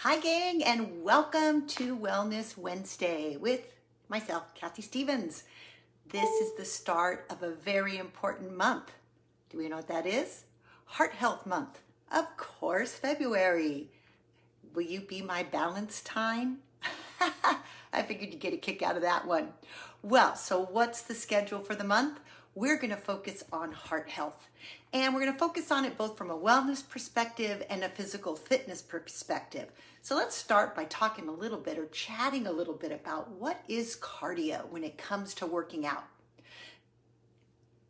Hi gang, and welcome to Wellness Wednesday with myself, Kathy Stevens. This is the start of a very important month. Do we know what that is? Heart Health Month. Of course, February. Will you be my Valentine? I figured you'd get a kick out of that one. Well, so what's the schedule for the month? We're going to focus on heart health. And we're going to focus on it both from a wellness perspective and a physical fitness perspective. So let's start by talking a little bit or chatting a little bit about what is cardio when it comes to working out.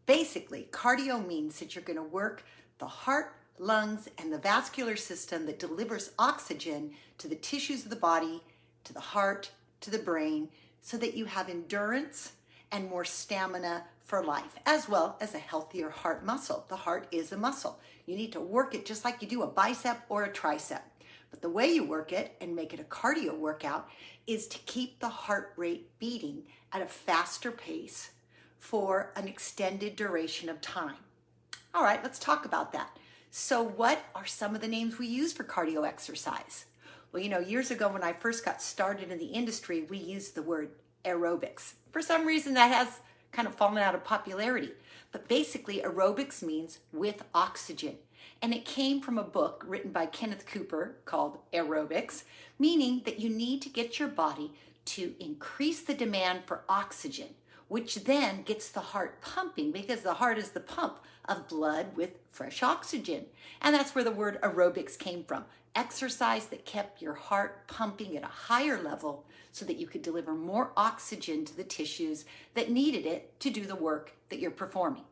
Basically, cardio means that you're going to work the heart, lungs, and the vascular system that delivers oxygen to the tissues of the body, to the heart, to the brain, so that you have endurance and more stamina for life, as well as a healthier heart muscle. The heart is a muscle. You need to work it just like you do a bicep or a tricep. But the way you work it and make it a cardio workout is to keep the heart rate beating at a faster pace for an extended duration of time. All right, let's talk about that. So what are some of the names we use for cardio exercise? Well, years ago when I first got started in the industry, we used the word aerobics. For some reason that has kind of fallen out of popularity. But basically aerobics means with oxygen. And it came from a book written by Kenneth Cooper called Aerobics, meaning that you need to get your body to increase the demand for oxygen, which then gets the heart pumping because the heart is the pump of blood with fresh oxygen. And that's where the word aerobics came from. Exercise that kept your heart pumping at a higher level so that you could deliver more oxygen to the tissues that needed it to do the work that you're performing.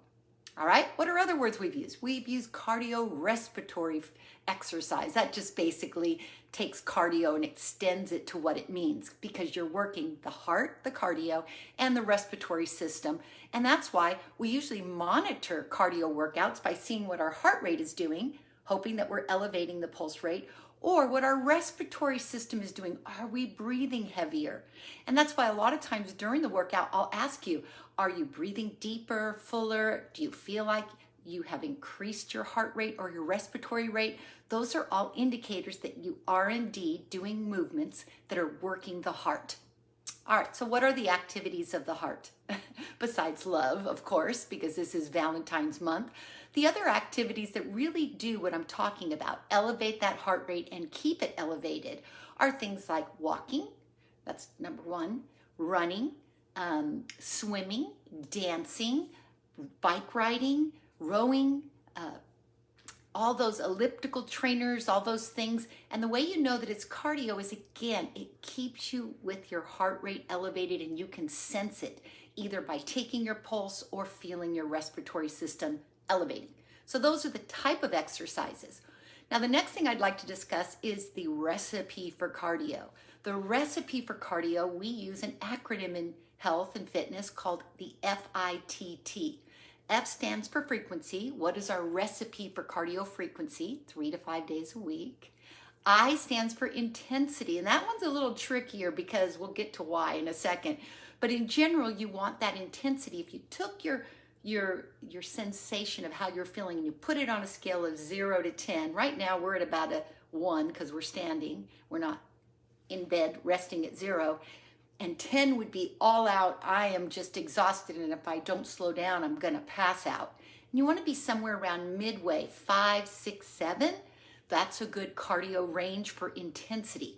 All right, what are other words we've used? We've used cardiorespiratory exercise. That just basically takes cardio and extends it to what it means because you're working the heart, the cardio, and the respiratory system. And that's why we usually monitor cardio workouts by seeing what our heart rate is doing, hoping that we're elevating the pulse rate, or what our respiratory system is doing. Are we breathing heavier? And that's why a lot of times during the workout, I'll ask you, are you breathing deeper, fuller? Do you feel like you have increased your heart rate or your respiratory rate? Those are all indicators that you are indeed doing movements that are working the heart. All right, so what are the activities of the heart? Besides love, of course, because this is Valentine's month. The other activities that really do what I'm talking about, elevate that heart rate and keep it elevated, are things like walking, that's number one, running, swimming, dancing, bike riding, rowing, all those elliptical trainers, all those things. And the way you know that it's cardio is, again, it keeps you with your heart rate elevated and you can sense it either by taking your pulse or feeling your respiratory system elevating. So those are the type of exercises. Now, the next thing I'd like to discuss is the recipe for cardio. The recipe for cardio, we use an acronym in health and fitness called the FITT. F stands for frequency. What is our recipe for cardio frequency? 3 to 5 days a week. I stands for intensity, and that one's a little trickier because we'll get to why in a second. But in general, you want that intensity. If you took your sensation of how you're feeling and you put it on a scale of 0 to 10, right now we're at about a 1 because we're standing. We're not in bed resting at 0. And 10 would be all out. I am just exhausted, and if I don't slow down, I'm going to pass out. And you want to be somewhere around midway, 5, 6, 7. That's a good cardio range for intensity.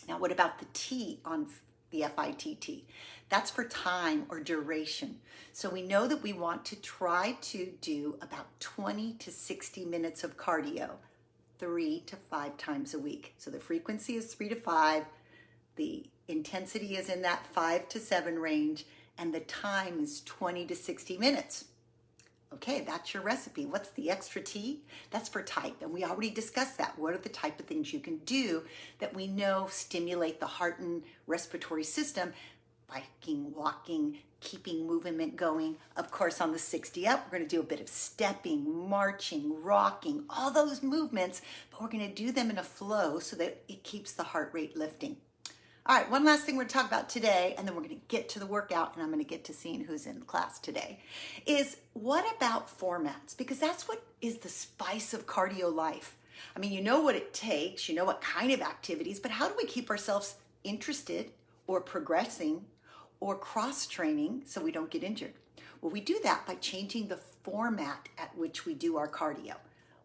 Now, what about the T on the FITT? That's for time or duration. So we know that we want to try to do about 20 to 60 minutes of cardio 3 to 5 times a week. So the frequency is 3 to 5. The intensity is in that 5 to 7 range, and the time is 20 to 60 minutes. Okay, that's your recipe. What's the extra T? That's for type, and we already discussed that. What are the type of things you can do that we know stimulate the heart and respiratory system? Biking, walking, keeping movement going. Of course, on the 60 up, we're going to do a bit of stepping, marching, rocking, all those movements, but we're going to do them in a flow so that it keeps the heart rate lifting. All right, one last thing we're going to talk about today, and then we're going to get to the workout, and I'm going to get to seeing who's in class today, is what about formats? Because that's what is the spice of cardio life. I mean, you know what it takes, you know what kind of activities, but how do we keep ourselves interested or progressing or cross-training so we don't get injured? Well, we do that by changing the format at which we do our cardio.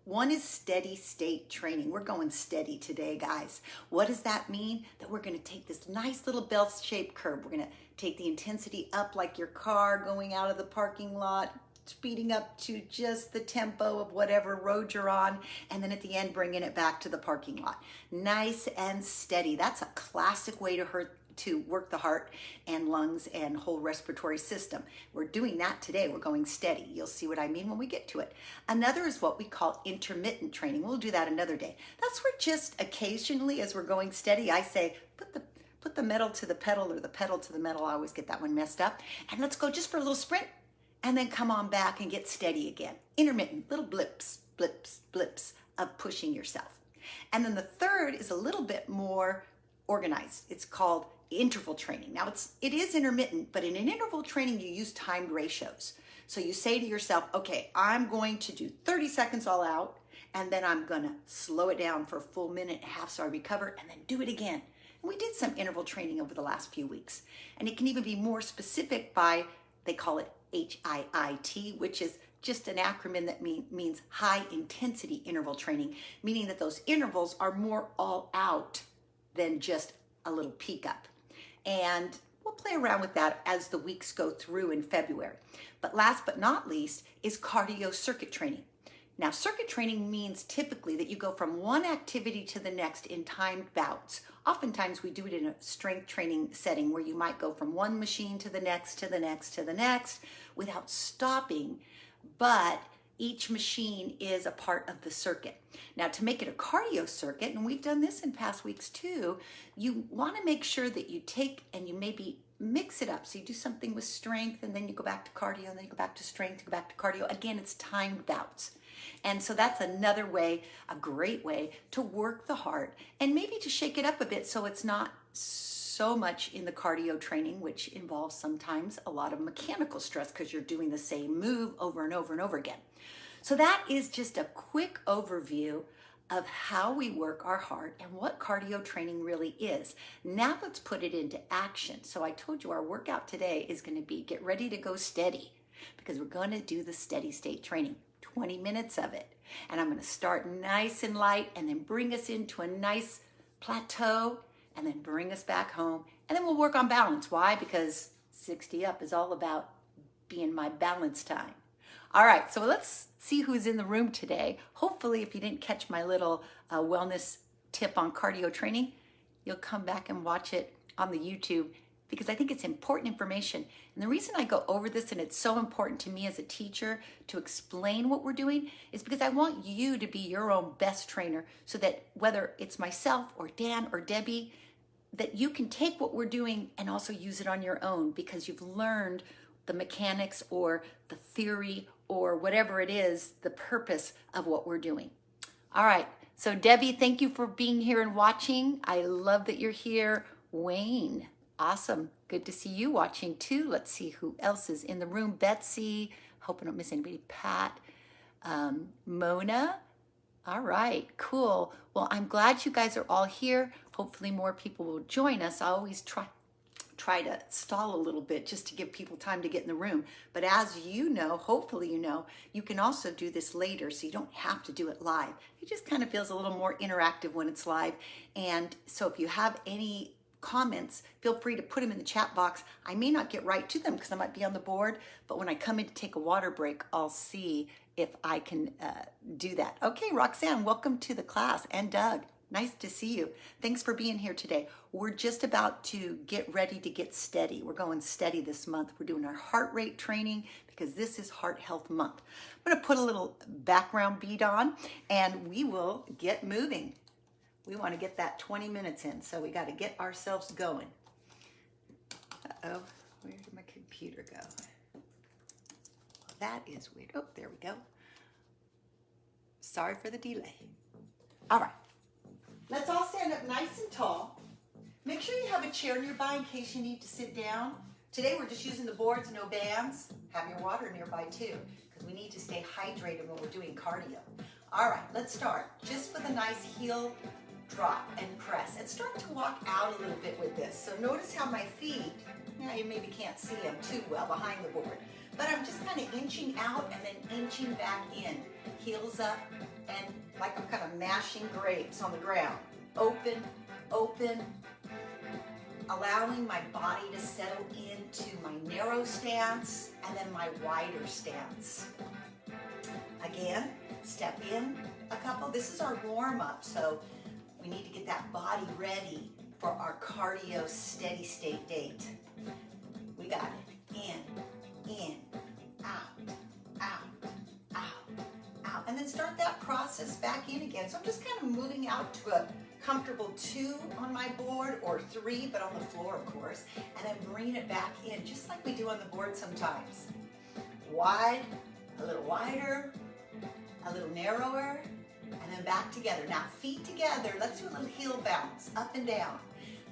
One is steady state training. We're going steady today, guys. What does that mean? That we're going to take this nice little bell-shaped curve. We're going to take the intensity up like your car going out of the parking lot, speeding up to just the tempo of whatever road you're on, and then at the end bringing it back to the parking lot. Nice and steady. That's a classic way to work the heart and lungs and whole respiratory system. We're doing that today. We're going steady. You'll see what I mean when we get to it. Another is what we call intermittent training. We'll do that another day. That's where just occasionally as we're going steady, I say, put the metal to the pedal or the pedal to the metal. I always get that one messed up. And let's go just for a little sprint and then come on back and get steady again. Intermittent, little blips, blips, blips of pushing yourself. And then the third is a little bit more organized. It's called interval training. Now it is intermittent, but in an interval training, you use timed ratios. So you say to yourself, okay, I'm going to do 30 seconds all out, and then I'm gonna slow it down for a full minute and a half so I recover, and then do it again. And we did some interval training over the last few weeks. And it can even be more specific by, they call it HIIT, which is just an acronym that means high intensity interval training, meaning that those intervals are more all out than just a little peak up. And we'll play around with that as the weeks go through in February. But last but not least is cardio circuit training. Now, circuit training means typically that you go from one activity to the next in timed bouts. Oftentimes we do it in a strength training setting where you might go from one machine to the next, to the next, to the next without stopping, but each machine is a part of the circuit. Now, to make it a cardio circuit, and we've done this in past weeks too, you want to make sure that you take and you maybe mix it up. So you do something with strength and then you go back to cardio and then you go back to strength, go back to cardio. Again, it's timed bouts. And so that's another way, a great way to work the heart and maybe to shake it up a bit so it's not so much in the cardio training, which involves sometimes a lot of mechanical stress because you're doing the same move over and over and over again. So that is just a quick overview of how we work our heart and what cardio training really is. Now let's put it into action. So I told you our workout today is going to be get ready to go steady because we're going to do the steady state training, 20 minutes of it. And I'm going to start nice and light and then bring us into a nice plateau and then bring us back home. And then we'll work on balance. Why? Because 60 Up is all about being my balance time. All right, so let's see who's in the room today. Hopefully, if you didn't catch my little wellness tip on cardio training, you'll come back and watch it on the YouTube because I think it's important information. And the reason I go over this and it's so important to me as a teacher to explain what we're doing is because I want you to be your own best trainer so that whether it's myself or Dan or Debbie, that you can take what we're doing and also use it on your own because you've learned the mechanics or the theory or whatever it is, the purpose of what we're doing. All right, so Debbie, thank you for being here and watching. I love that you're here. Wayne, awesome. Good to see you watching too. Let's see who else is in the room. Betsy, hope I don't miss anybody. Pat, Mona. All right, cool. Well, I'm glad you guys are all here. Hopefully more people will join us. I always try to stall a little bit just to give people time to get in the room. But as you know, hopefully you know, you can also do this later so you don't have to do it live. It just kind of feels a little more interactive when it's live. And so if you have any comments, feel free to put them in the chat box. I may not get right to them because I might be on the board, but when I come in to take a water break, I'll see if I can do that. Okay, Roxanne, welcome to the class, and Doug. Nice to see you. Thanks for being here today. We're just about to get ready to get steady. We're going steady this month. We're doing our heart rate training because this is Heart Health Month. I'm going to put a little background beat on and we will get moving. We want to get that 20 minutes in, so we got to get ourselves going. Uh-oh, where did my computer go? That is weird. Oh, there we go. Sorry for the delay. All right. Let's all stand up nice and tall. Make sure you have a chair nearby in case you need to sit down. Today we're just using the boards, no bands. Have your water nearby too, because we need to stay hydrated when we're doing cardio. All right, let's start just with a nice heel drop and press, and start to walk out a little bit with this. So notice how my feet, now you maybe can't see them too well behind the board, but I'm just kind of inching out and then inching back in. Heels up, and like I'm kind of mashing grapes on the ground. Open, open, allowing my body to settle into my narrow stance and then my wider stance. Again, step in a couple. This is our warm-up, so we need to get that body ready for our cardio steady state date. We got it. In, out, out, out, out. And then start that process back in again. So I'm just kind of moving out to a comfortable 2 on my board, or 3, but on the floor, of course. And then bringing it back in, just like we do on the board sometimes. Wide, a little wider, a little narrower, and then back together. Now feet together, let's do a little heel bounce, up and down.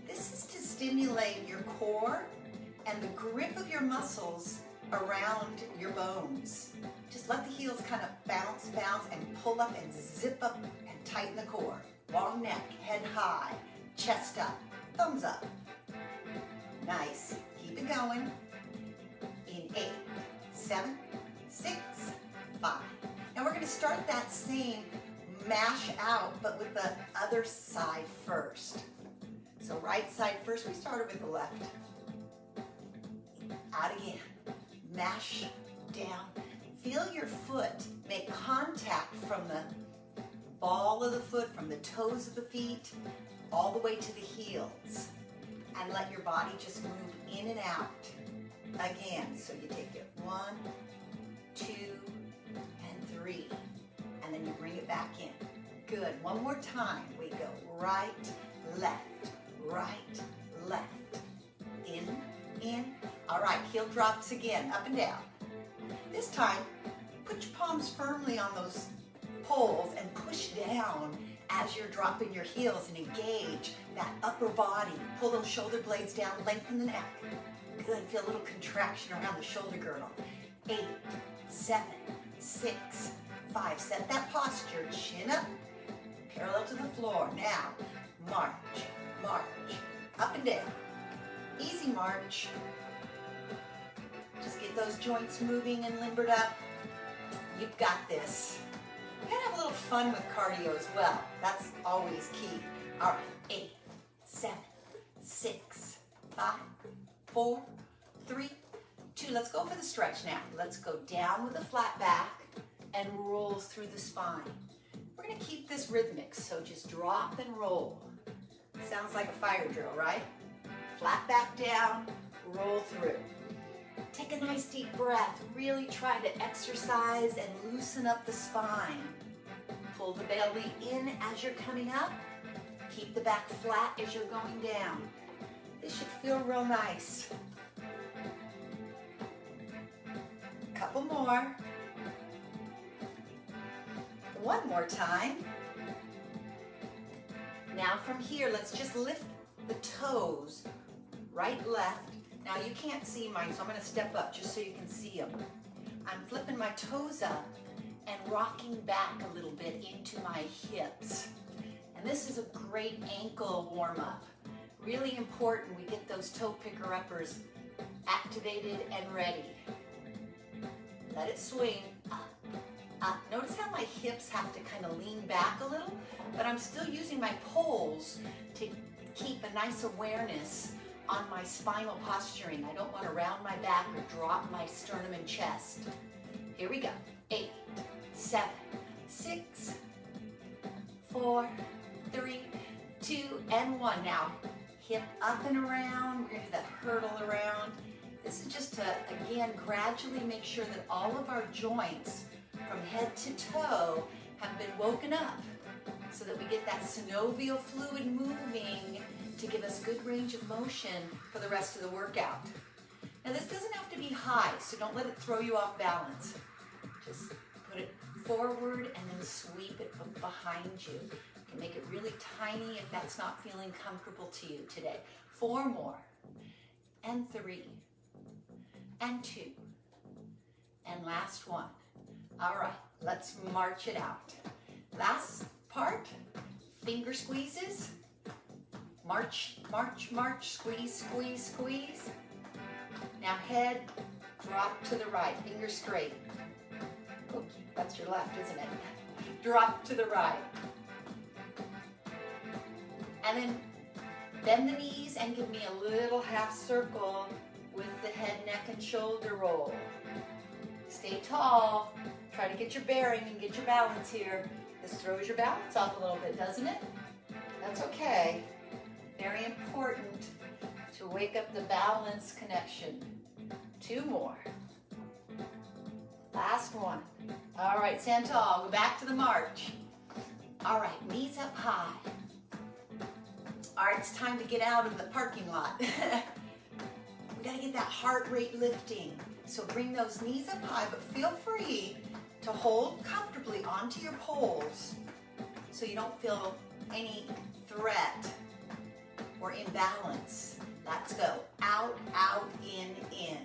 This is to stimulate your core and the grip of your muscles around your bones. Just let the heels kind of bounce, bounce, and pull up and zip up and tighten the core. Long neck, head high, chest up, thumbs up. Nice, keep it going. In 8, 7, 6, 5. Now we're going to start that same mash out, but with the other side first. So right side first, we started with the left. Out again, mash down. Feel your foot make contact from the ball of the foot, from the toes of the feet, all the way to the heels. And let your body just move in and out. Again, so you take it 1, 2, and 3. And then you bring it back in. Good, one more time. We go right, left, right, left. In. All right, heel drops again, up and down. This time, put your palms firmly on those poles and push down as you're dropping your heels and engage that upper body. Pull those shoulder blades down, lengthen the neck. Good, feel a little contraction around the shoulder girdle. 8, 7, 6, 5. Set that posture, chin up, parallel to the floor. Now, march, march, up and down. Easy march. Just get those joints moving and limbered up. You've got this. You gotta have a little fun with cardio as well. That's always key. All right, 8, 7, 6, 5, 4, 3, 2. Let's go for the stretch now. Let's go down with a flat back and roll through the spine. We're gonna keep this rhythmic, so just drop and roll. Sounds like a fire drill, right? Flat back down, roll through. Take a nice deep breath. Really try to exercise and loosen up the spine. Pull the belly in as you're coming up. Keep the back flat as you're going down. This should feel real nice. Couple more. One more time. Now from here, let's just lift the toes, right, left. Now you can't see mine, so I'm gonna step up just so you can see them. I'm flipping my toes up and rocking back a little bit into my hips. And this is a great ankle warm-up. Really important we get those toe picker-uppers activated and ready. Let it swing up, up. Notice how my hips have to kind of lean back a little, but I'm still using my poles to keep a nice awareness on my spinal posturing. I don't want to round my back or drop my sternum and chest. Here we go. 8, 7, 6, 4, 3, 2, and 1. Now, hip up and around. We're going to do that hurdle around. This is just to, again, gradually make sure that all of our joints from head to toe have been woken up so that we get that synovial fluid moving to give us good range of motion for the rest of the workout. Now this doesn't have to be high, so don't let it throw you off balance. Just put it forward and then sweep it behind you. You can make it really tiny if that's not feeling comfortable to you today. 4 more, and 3, and 2, and last one. All right, let's march it out. Last part, finger squeezes. March, march, march, squeeze, squeeze, squeeze. Now head, drop to the right, fingers straight. Oops, that's your left, isn't it? Drop to the right. And then bend the knees and give me a little half circle with the head, neck, and shoulder roll. Stay tall. Try to get your bearing and get your balance here. This throws your balance off a little bit, doesn't it? That's okay. Very important to wake up the balance connection. 2 more. Last one. All right, stand tall. Go back to the march. All right, knees up high. All right, it's time to get out of the parking lot. We gotta get that heart rate lifting. So bring those knees up high, but feel free to hold comfortably onto your poles so you don't feel any threat or imbalance. Let's go. Out, out, in, in.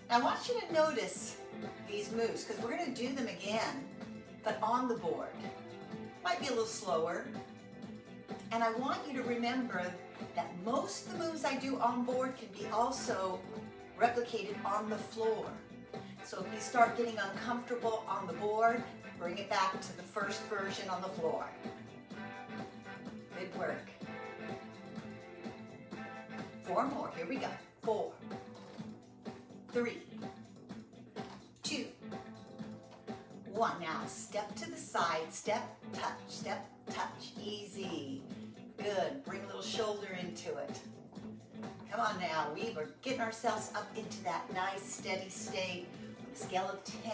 Now I want you to notice these moves because we're gonna do them again, but on the board. Might be a little slower. And I want you to remember that most of the moves I do on board can be also replicated on the floor. So if you start getting uncomfortable on the board, bring it back to the first version on the floor. Good work. 4 more, here we go. 4, 3, 2, 1. Now step to the side, step, touch, easy. Good, bring a little shoulder into it. Come on now, we are getting ourselves up into that nice steady state on a scale of 10,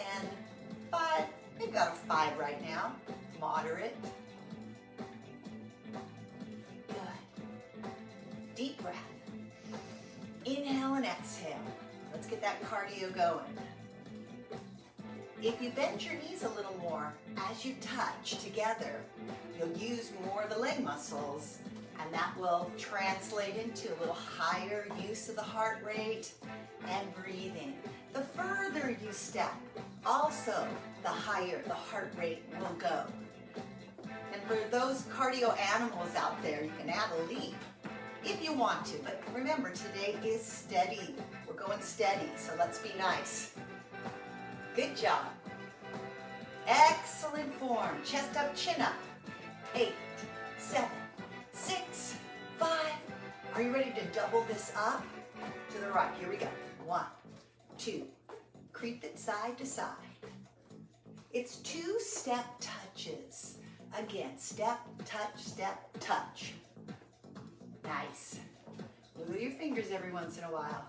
5, maybe about a 5 right now, moderate. Good. Deep breath. Inhale and exhale. Let's get that cardio going. If you bend your knees a little more as you touch together, you'll use more of the leg muscles, and that will translate into a little higher use of the heart rate and breathing. The further you step, also the higher the heart rate will go. And for those cardio animals out there, you can add a leap if you want to, but remember, today is steady. We're going steady, so let's be nice. Good job. Excellent form. Chest up, chin up. 8, 7, 6, 5. Are you ready to double this up? To the right. Here we go. 1, 2. Creep it side to side. It's 2 step touches. Again, step, touch. Nice. Wiggle your fingers every once in a while.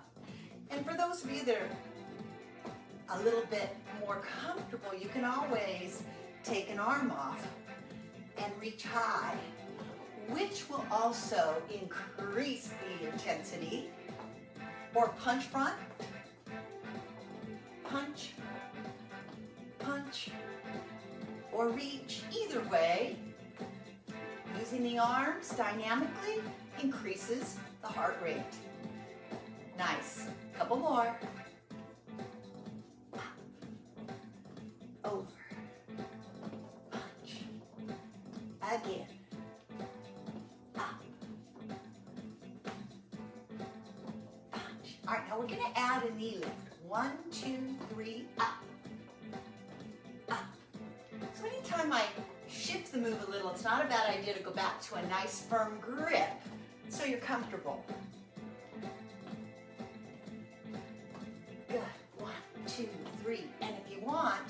And for those of you that are a little bit more comfortable, you can always take an arm off and reach high, which will also increase the intensity. Or punch front, punch, punch, or reach. Either way, using the arms dynamically increases the heart rate. Nice. Couple more. Over, punch, again, up, punch. All right, now we're gonna add a knee lift. 1, 2, 3, up, up. So anytime I shift the move a little, it's not a bad idea to go back to a nice firm grip so you're comfortable. Good, 1, 2, 3, and if you want,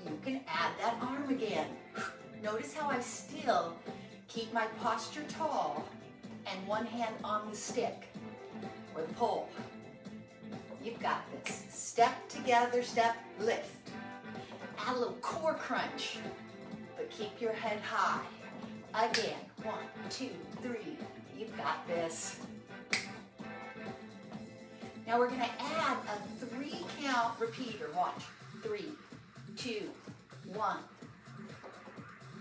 you can add that arm again. Notice how I still keep my posture tall and one hand on the stick or the pole. You've got this. Step together, step, lift. Add a little core crunch, but keep your head high. Again, 1, 2, 3. You've got this. Now we're going to add a 3 count repeater. Watch. 3, 2, 1.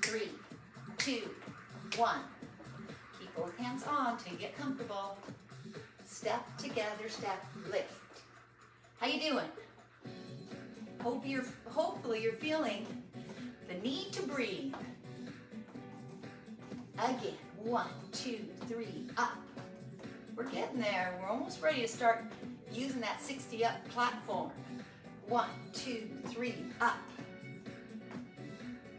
3, 2, 1. Keep both hands on till you get comfortable. Step together, step, lift. How you doing? Hopefully you're feeling the need to breathe. Again, 1, 2, 3, up. We're getting there. We're almost ready to start using that 60 up platform. 1, 2, 3, up.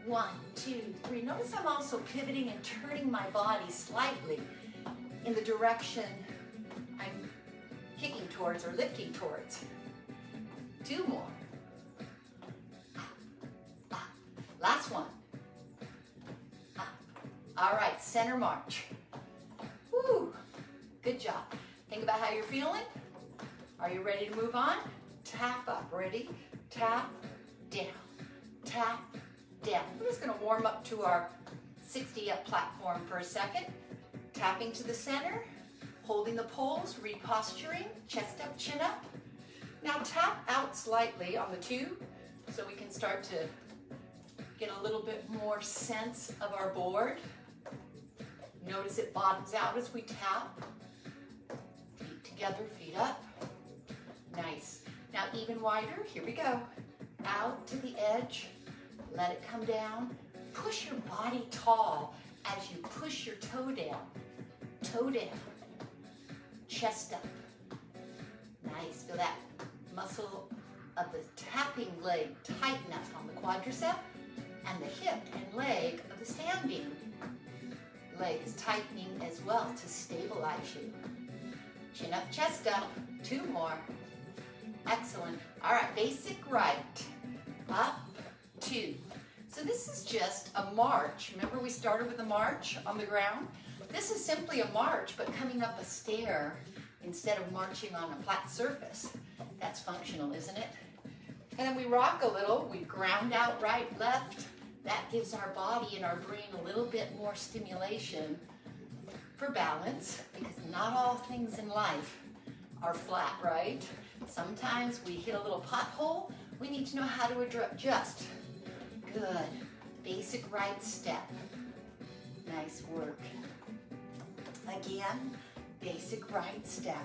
1, 2, 3. Notice I'm also pivoting and turning my body slightly in the direction I'm kicking towards or lifting towards. 2 more. Up. Last one. Up. All right, center march. Woo. Good job. Think about how you're feeling. Are you ready to move on? Tap up. Ready? Tap down. Tap down. We're just going to warm up to our 60 up platform for a second. Tapping to the center, holding the poles, reposturing, chest up, chin up. Now tap out slightly on the 2 so we can start to get a little bit more sense of our board. Notice it bottoms out as we tap. Feet together, feet up. Nice. Now even wider, here we go. Out to the edge, let it come down. Push your body tall as you push your toe down. Toe down, chest up. Nice, feel that muscle of the tapping leg tighten up on the quadricep, and the hip and leg of the standing leg is tightening as well to stabilize you. Chin up, chest up, 2 more. Excellent. All right, basic right, up, 2. So this is just a march. Remember we started with a march on the ground? This is simply a march, but coming up a stair instead of marching on a flat surface. That's functional, isn't it? And then we rock a little. We ground out right, left. That gives our body and our brain a little bit more stimulation for balance, because not all things in life are flat, right? Sometimes we hit a little pothole. We need to know how to adjust. Good. Basic right step. Nice work. Again, basic right step.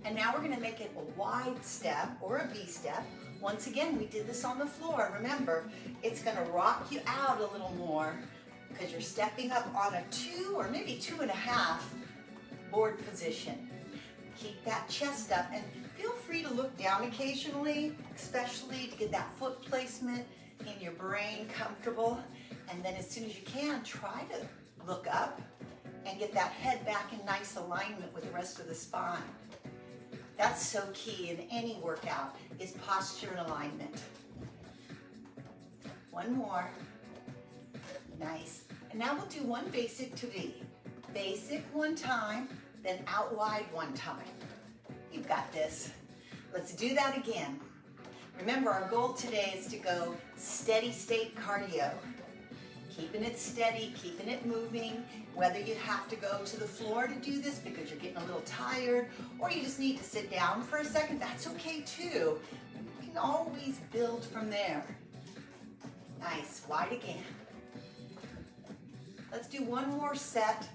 And now we're going to make it a wide step or a V step. Once again, we did this on the floor. Remember, it's going to rock you out a little more because you're stepping up on a 2 or maybe 2.5 board position. Keep that chest up and feel free to look down occasionally, especially to get that foot placement in your brain comfortable. And then as soon as you can, try to look up and get that head back in nice alignment with the rest of the spine. That's so key in any workout, is posture and alignment. 1 more. Nice. And now we'll do 1 basic to V. Basic 1 time, then out wide 1 time. You've got this. Let's do that again. Remember, our goal today is to go steady state cardio. Keeping it steady, keeping it moving, whether you have to go to the floor to do this because you're getting a little tired, or you just need to sit down for a second, that's okay too. You can always build from there. Nice, wide again. Let's do 1 more set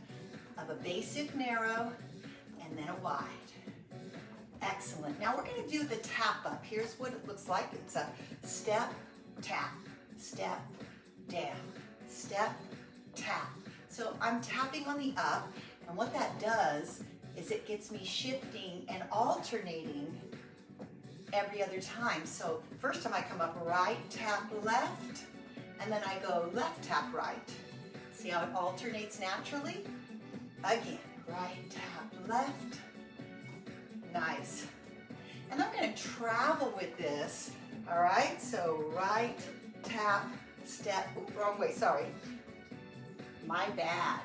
of a basic narrow and then a wide. Excellent. Now we're going to do the tap up. Here's what it looks like. It's a step, tap, step, down, step, tap. So I'm tapping on the up, and what that does is it gets me shifting and alternating every other time. So first time I come up, right, tap, left, and then I go left, tap, right. See how it alternates naturally? Again, right, tap, left. Nice. And I'm going to travel with this, all right? So right, tap, step, oops, wrong way, sorry. My bad.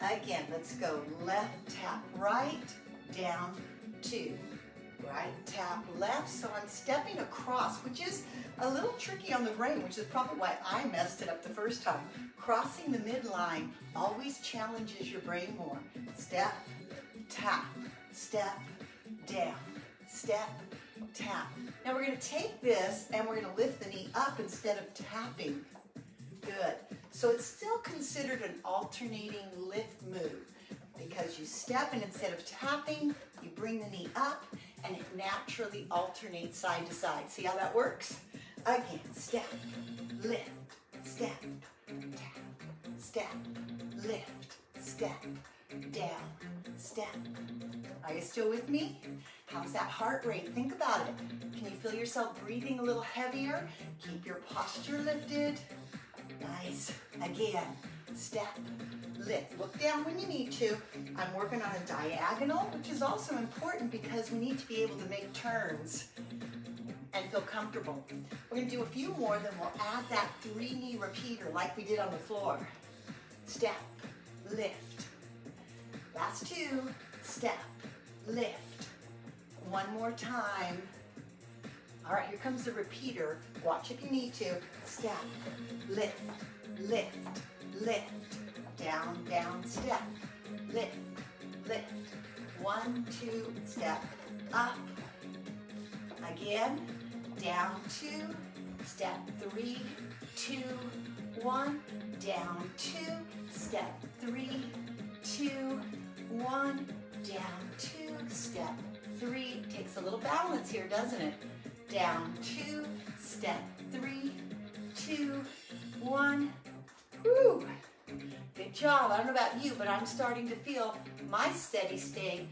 Again, let's go left, tap, right, down, 2. Right, tap, left. So I'm stepping across, which is a little tricky on the brain, which is probably why I messed it up the first time. Crossing the midline always challenges your brain more. Step, tap, step, down, step, tap. Now we're going to take this and we're going to lift the knee up instead of tapping. Good. So it's still considered an alternating lift move because you step and instead of tapping, you bring the knee up and it naturally alternates side to side. See how that works? Again, step, lift, step, tap, step, lift, step, down, step. Are you still with me? How's that heart rate? Think about it. Can you feel yourself breathing a little heavier? Keep your posture lifted. Nice. Again, step, lift. Look down when you need to. I'm working on a diagonal, which is also important because we need to be able to make turns and feel comfortable. We're going to do a few more, then we'll add that 3-knee repeater like we did on the floor. Step, lift. Last 2. Step, lift. One more time. All right, here comes the repeater. Watch if you need to. Step, lift, lift, lift. Down, down, step, lift, lift. 1, 2, step, up. Again, down 2, step 3, 2, 1, down 2, step 3, 2, 1, down 2, step 3. Takes a little balance here, doesn't it? Down 2, step 3, 2, 1. Woo! Good job. I don't know about you, but I'm starting to feel my steady state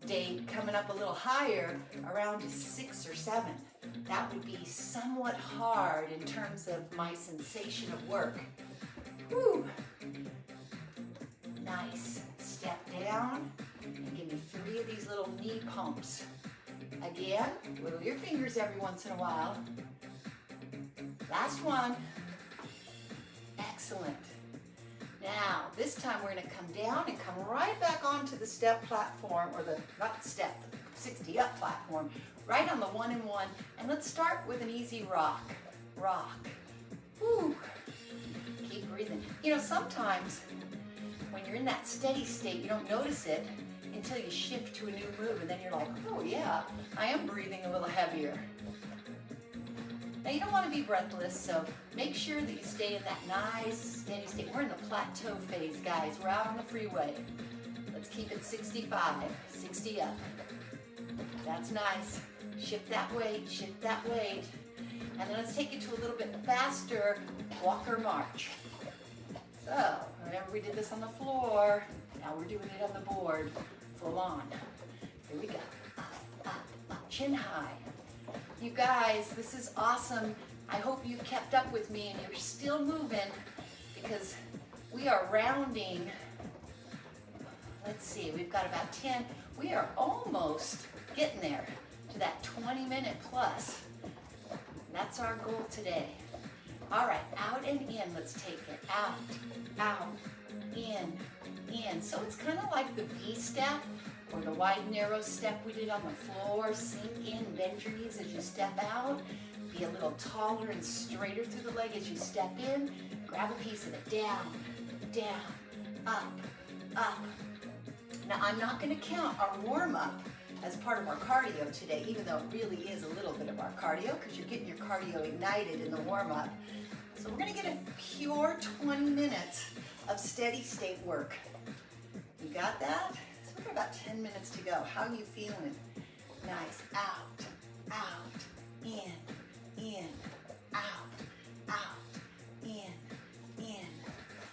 day coming up a little higher, around 6 or 7. That would be somewhat hard in terms of my sensation of work. Woo! Nice. Step down and give me 3 of these little knee pumps. Again, wiggle your fingers every once in a while. Last one. Excellent. Now, this time we're going to come down and come right back onto the step platform, or the, not step, 60 up platform, right on the 1 and 1. And let's start with an easy rock. Rock. Woo. Keep breathing. You know, sometimes when you're in that steady state, you don't notice it until you shift to a new move, and then you're like, oh yeah, I am breathing a little heavier. Now you don't want to be breathless, so make sure that you stay in that nice steady state. We're in the plateau phase, guys. We're out on the freeway. Let's keep it 65, 60 up. That's nice. Shift that weight, and then let's take it to a little bit faster walker march. So, remember we did this on the floor, now we're doing it on the board, full on. Here we go, up, chin high. You guys, this is awesome. I hope you've kept up with me and you're still moving, because we are rounding. Let's see, we've got about 10. We are almost getting there to that 20-minute plus. That's our goal today. All right, out and in, let's take it. Out, in. So it's kind of like the V step or the wide, narrow step we did on the floor. Sink in, bend your knees as you step out. Be a little taller and straighter through the leg as you step in. Grab a piece of it. Down, up. Now, I'm not going to count our warm-up as part of our cardio today, even though it really is a little bit of our cardio, because you're getting your cardio ignited in the warm-up. So we're going to get a pure 20 minutes of steady state work. You got that? So we've got about 10 minutes to go. How are you feeling? Nice. Out, in, out, in.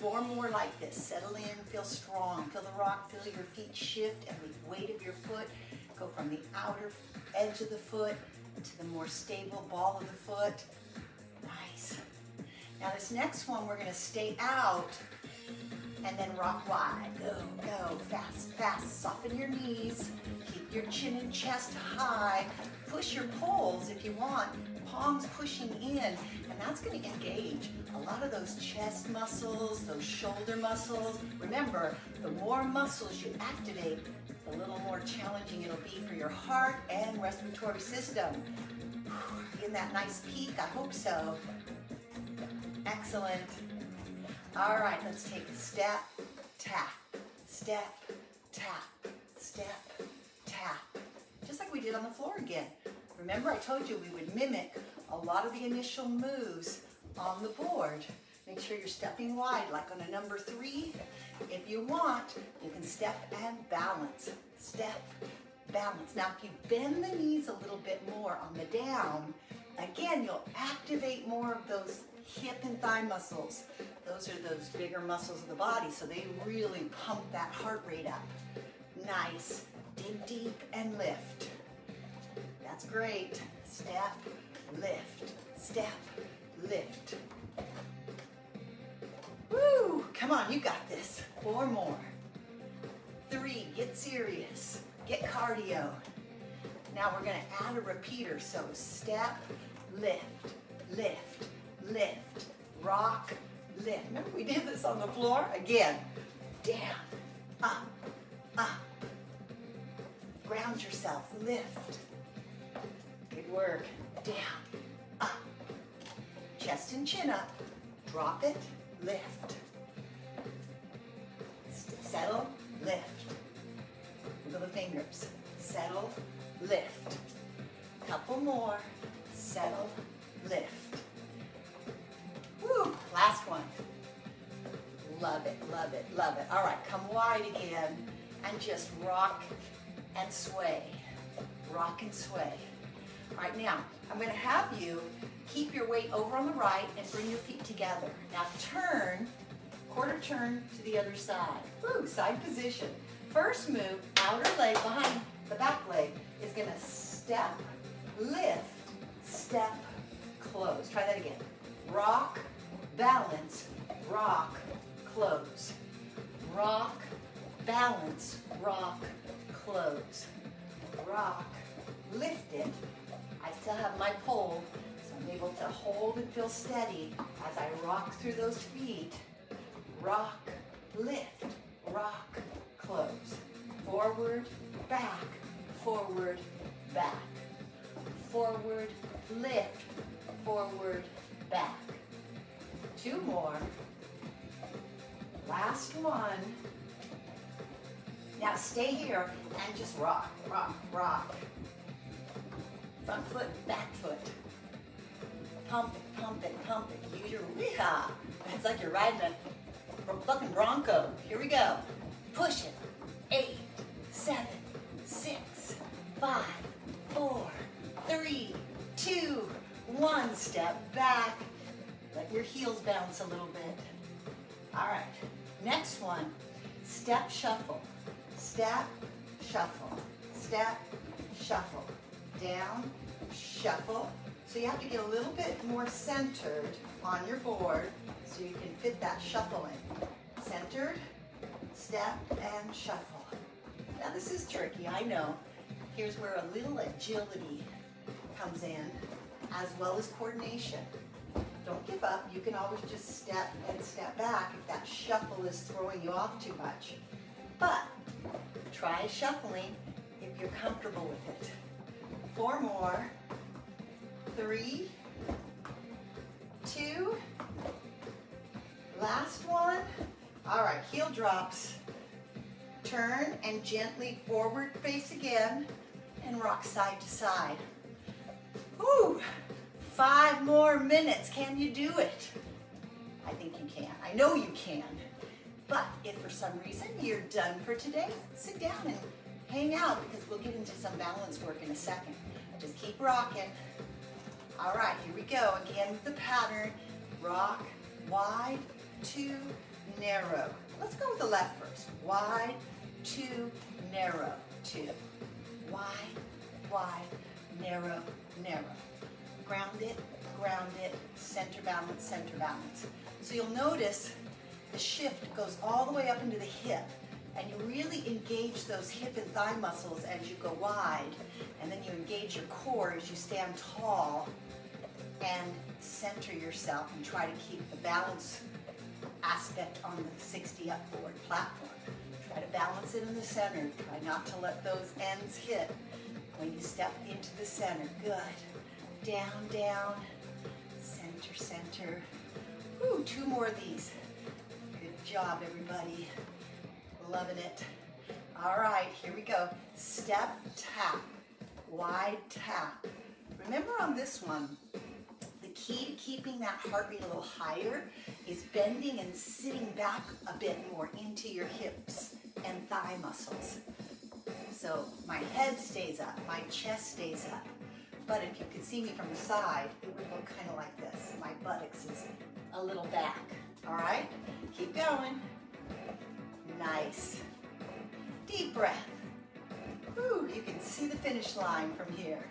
4 more like this. Settle in, feel strong, feel the rock, feel your feet shift, and the weight of your foot go from the outer edge of the foot to the more stable ball of the foot. Nice. Now this next one, we're going to stay out and then rock wide. Go, fast. Soften your knees. Keep your chin and chest high. Push your poles if you want. Palms pushing in, and that's going to engage a lot of those chest muscles, those shoulder muscles. Remember, the more muscles you activate, the little more challenging it'll be for your heart and respiratory system. In that nice peak, I hope so. Excellent. All right, let's take a step, tap, step, tap, step, tap. Just like we did on the floor again. Remember, I told you we would mimic a lot of the initial moves on the board. Make sure you're stepping wide, like on a number 3. If you want, you can step and balance. Step, balance. Now, if you bend the knees a little bit more on the down, again, you'll activate more of those hip and thigh muscles. Those are those bigger muscles of the body, so they really pump that heart rate up. Nice. Dig deep and lift. That's great. Step, lift, step, lift. Woo! Come on, you got this. 4 more. 3, get serious. Get cardio. Now we're going to add a repeater. So step, lift, lift, lift, rock, lift. Remember we did this on the floor? Again. Down, up, up. Ground yourself, lift. Good work. Down, up. Chest and chin up. Drop it, lift. Settle, lift. Wiggle the fingers. Settle, lift. Couple more. Settle, lift. Woo! Last one. Love it, love it, love it. All right, come wide again and just rock and sway. Rock and sway. All right, now I'm going to have you keep your weight over on the right and bring your feet together. Now turn, quarter turn to the other side. Woo, side position. First move, outer leg behind the back leg is going to step, lift, step, close. Try that again. Rock, balance, rock, close. Rock, balance, rock, close. Rock, lift it. I still have my pole, so I'm able to hold and feel steady as I rock through those feet. Rock, lift, rock, close. Forward, back, forward, back. Forward, lift, forward, back. 2 more. Last one. Now stay here and just rock, rock, rock. Front foot, back foot. Pump it, pump it, pump it. Use your weehaw. It's like you're riding a fucking bronco. Here we go. Push it. 8, 7, 6, 5, 4, 3, 2, 1. Step back. Let your heels bounce a little bit. All right. Next one. Step shuffle. Step shuffle. Step shuffle. Down, shuffle. So you have to get a little bit more centered on your board so you can fit that shuffle in. Centered, step, and shuffle. Now this is tricky, I know. Here's where a little agility comes in, as well as coordination. Don't give up. You can always just step and step back if that shuffle is throwing you off too much. But try shuffling if you're comfortable with it. 4 more. 3, 2, last one. All right, heel drops. Turn and gently forward face again and rock side to side. Woo! 5 more minutes. Can you do it? I think you can. I know you can. But if for some reason you're done for today, sit down and hang out because we'll get into some balance work in a second. Just keep rocking. All right, here we go. Again with the pattern. Rock, wide, 2, narrow. Let's go with the left first. Wide, 2, narrow, 2. Wide, wide, narrow, narrow. Ground it, center balance, center balance. So you'll notice the shift goes all the way up into the hip, and you really engage those hip and thigh muscles as you go wide, and then you engage your core as you stand tall and center yourself and try to keep the balance aspect on the 60 up forward platform. Try to balance it in the center. Try not to let those ends hit when you step into the center. Good. Down, down, center, center. Woo, 2 more of these. Good job, everybody. Loving it. All right, here we go. Step, tap, wide tap. Remember on this one, the key to keeping that heart rate a little higher is bending and sitting back a bit more into your hips and thigh muscles. So my head stays up, my chest stays up. But if you could see me from the side, it would look kind of like this. My buttocks is a little back. All right, keep going. Nice. Deep breath. Whew, you can see the finish line from here.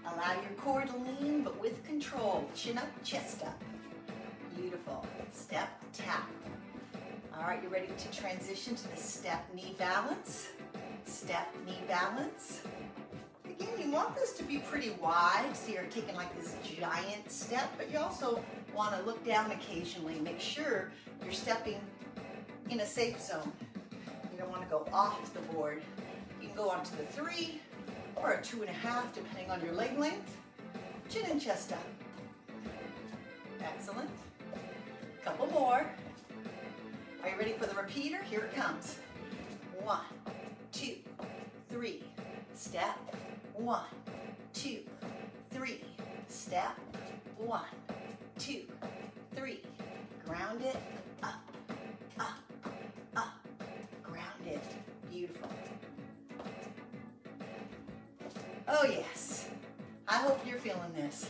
Allow your core to lean, but with control. Chin up, chest up. Beautiful. Step, tap. All right, you're ready to transition to the step knee balance. Step knee balance. Again, you want this to be pretty wide, so you're taking like this giant step, but you also want to look down occasionally. Make sure you're stepping in a safe zone. You don't want to go off the board. You can go onto the 3 or a 2.5, depending on your leg length. Chin and chest up. Excellent. Couple more. Are you ready for the repeater? Here it comes. 1, 2, 3. Step. 1, 2, 3. Step. 1, 2, 3. Ground it. Up, up, up. Ground it. Beautiful. Oh yes. I hope you're feeling this.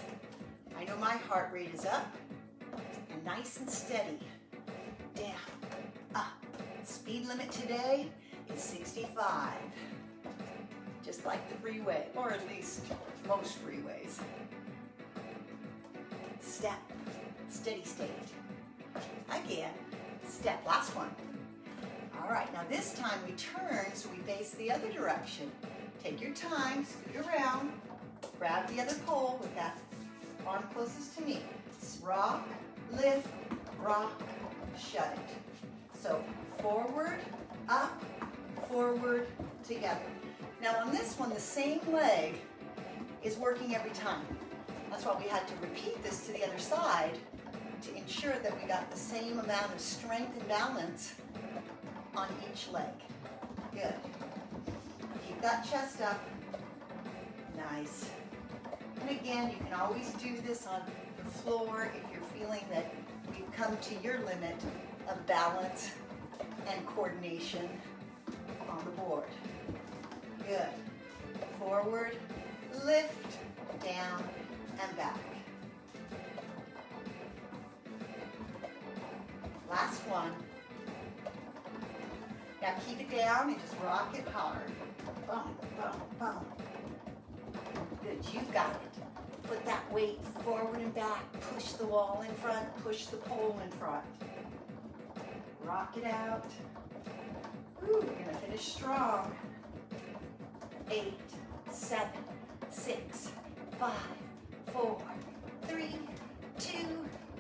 I know my heart rate is up and nice and steady. Down, up. Speed limit today is 65. Just like the freeway, or at least most freeways. Step, steady state. Again, step, last one. All right, now this time we turn so we face the other direction. Take your time, scoot around, grab the other pole with that arm closest to me. Rock, lift, rock, shut it. So forward, up, forward, together. Now on this one, the same leg is working every time. That's why we had to repeat this to the other side to ensure that we got the same amount of strength and balance on each leg. Good. Keep that chest up. Nice. And again, you can always do this on the floor if you're feeling that you've come to your limit of balance and coordination on the board. Good. Forward, lift, down, and back. Last one. Now keep it down and just rock it hard. Boom, boom, boom. Good, you've got it. Put that weight forward and back. Push the wall in front, push the pole in front. Rock it out. Ooh, we're gonna finish strong. 8, 7, 6, 5, 4, 3, 2,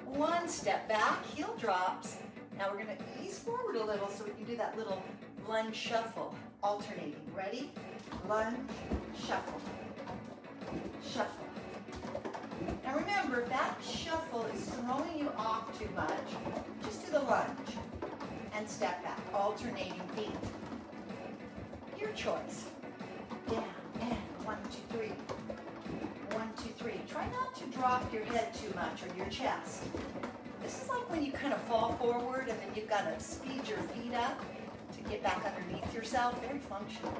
1. Step back, heel drops. Now we're gonna ease forward a little so we can do that little lunge shuffle, alternating. Ready? Lunge, shuffle, shuffle. Now remember, if that shuffle is throwing you off too much, just do the lunge and step back, alternating feet. Your choice. Down and 1, 2, 3. 1, 2, 3. Try not to drop your head too much or your chest. This is like when you kind of fall forward and then you've got to speed your feet up to get back underneath yourself. Very functional.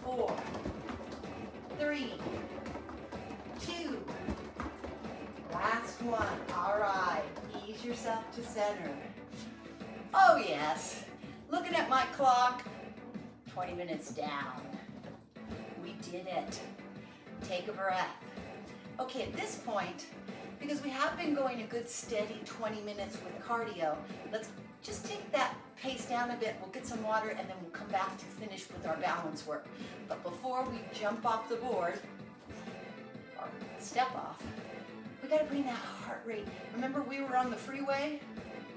4, 3, 2. Last one. All right. Ease yourself to center. Oh yes. Looking at my clock. 20 minutes down. We did it. Take a breath. Okay, at this point, because we have been going a good steady 20 minutes with cardio, let's just take that pace down a bit. We'll get some water and then we'll come back to finish with our balance work. But before we jump off the board, or step off, we gotta bring that heart rate. Remember we were on the freeway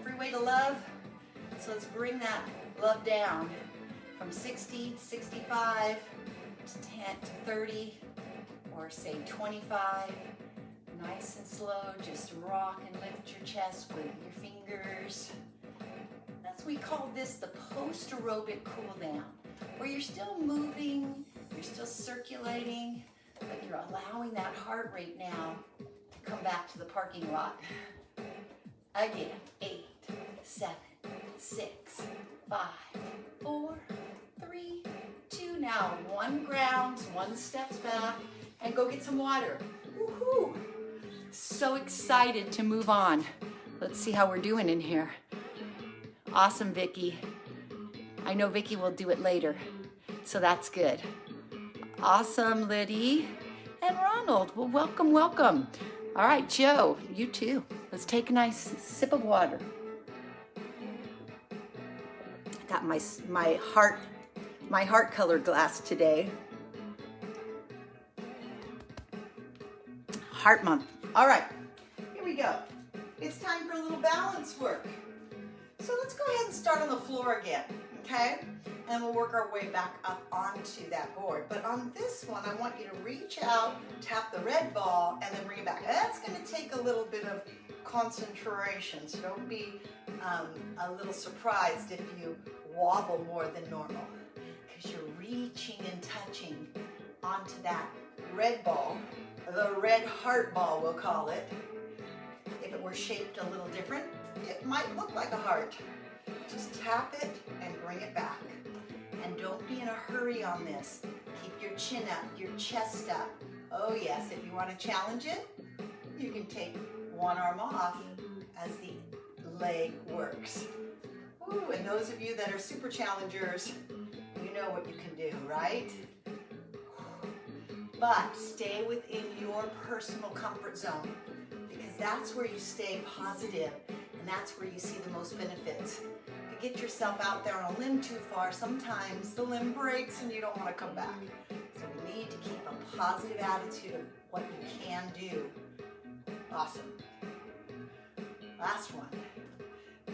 to love? So let's bring that love down. From 60, 65 to 10 to 30, or say 25. Nice and slow, just rock and lift your chest with your fingers. We call this the post-aerobic cool down, where you're still moving, you're still circulating, but you're allowing that heart rate now to come back to the parking lot. Again, 8, 7, 6, 5, 4, 3, 2. Now, 1 grounds, 1 steps back, and go get some water. Woohoo! So excited to move on. Let's see how we're doing in here. Awesome, Vicki. I know Vicki will do it later, so that's good. Awesome, Liddy. And Ronald, well, welcome, welcome. All right, Joe, you too. Let's take a nice sip of water. Got my heart color glass today. Heart month. All right, here we go. It's time for a little balance work. So let's go ahead and start on the floor again, okay? And we'll work our way back up onto that board. But on this one, I want you to reach out, tap the red ball, and then bring it back. That's going to take a little bit of concentration, so don't be a little surprised if you wobble more than normal, because you're reaching and touching onto that red ball, the red heart ball, we'll call it. If it were shaped a little different, it might look like a heart. Just tap it and bring it back. And don't be in a hurry on this. Keep your chin up, your chest up. Oh yes, if you want to challenge it, you can take one arm off as the leg works. Ooh, and those of you that are super challengers, you know what you can do, right? But stay within your personal comfort zone, because that's where you stay positive and that's where you see the most benefits. If you get yourself out there on a limb too far, sometimes the limb breaks and you don't want to come back. So we need to keep a positive attitude of what you can do. Awesome. Last one.